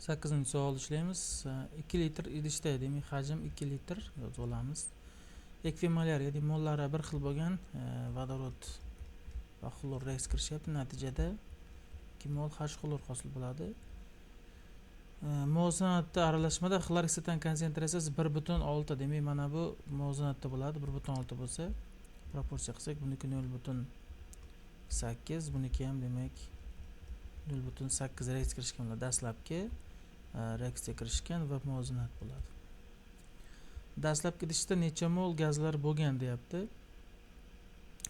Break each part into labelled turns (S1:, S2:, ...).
S1: 8-chi savol ishlaymiz. 2 litr idishda demak hajm 2 litr yozib olamiz. Ekvimalyar ya'ni mollari bir xil bo'lgan vodorod va xlor reaks kirishyapti. Natijada 2 mol H xlor hosil bo'ladi. Muvozanatda aralashmada xlorik setan konsentratsiyasi 1,6. Demak, mana bu muvozanatda bo'ladi. 1,6 bo'lsa, proporsiya qilsak, buniki 0,8, buniki ham demak 0,8 reaks kirishgan bo'ladi. Dastlabki reaksiya kirishgan va muvozanat bo'ladi. Dastlabki idishda necha mol gazlar bo'lgan deyapti.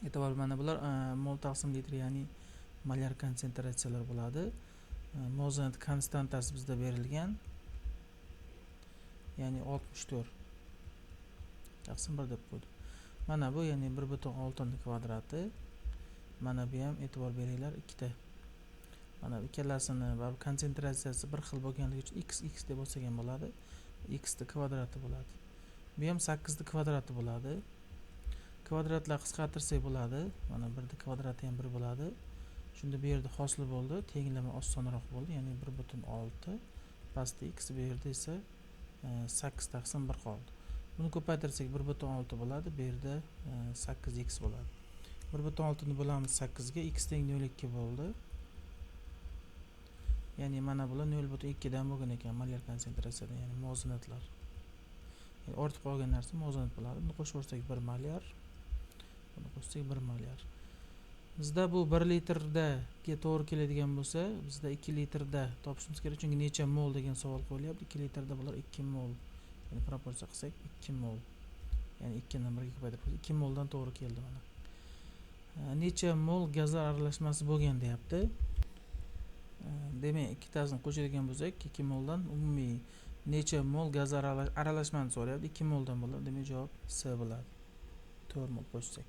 S1: E'tibor mana bular mol taqsim litr, ya'ni molyar konsentratsiyalar bo'ladi. Muvozanat konstantasi bizda berilgan. Ya'ni 64 taqsim 1 deb qo'ydik. Mana bu ya'ni 1,6 ning kvadrati. Mana bu ham e'tibor beringlar, ikkita. Mana ikkalasini va konsentratsiyasi bir xil bo'lganligi uchun x deb olsak ham bo'ladi. X ning kvadrati bo'ladi. Bu ham 8 ning kvadrati bo'ladi. Kvadratlar qisqartirsak bo'ladi. Mana 1 ning kvadrati ham 1 bo'ladi. Shunda bu yerda hosil bo'ldi, tenglama osonroq bo'ldi, ya'ni 1,6. Pastda x, bu yerda esa 8 taqsim 1 qoldi. Buni ko'paytirsak 1,6 bo'ladi, bu yerda 8x bo'ladi. 1,6 ni bo'lamiz 8 ga, x teng 0,2 bo'ldi. Ya'ni mana bular 0,2 dan bo'lgan ekan molyar konsentratsiyada, ya'ni muvozanatlar. Ya'ni ortib qolgan narsa muvozanat bo'ladi. Buni qo'shib ko'rsak 1 molyar. Buni qo'shsak 1 molyar. Bizda bu 1 litrda to'g'ri keladigan bo'lsa, bizda 2 litrda topishimiz kerak. Chunki necha mol degan savol qo'yilyapti. 2 litrda bular 2 mol. Ya'ni proporsiya qilsak 2 mol. Ya'ni 2 ni 1 ga ko'paytirib 2 moldan to'g'ri keldi mana. Necha mol gazlar aralashmasi bo'lgan deyapti. Demak, ikkitasini qo'shadigan bo'lsak, 2 moldan umumiy necha mol gazlar aralashmani so'rayapti. 2 moldan bo'ladi. Demak, javob C bo'ladi. 4 mol qo'shsak.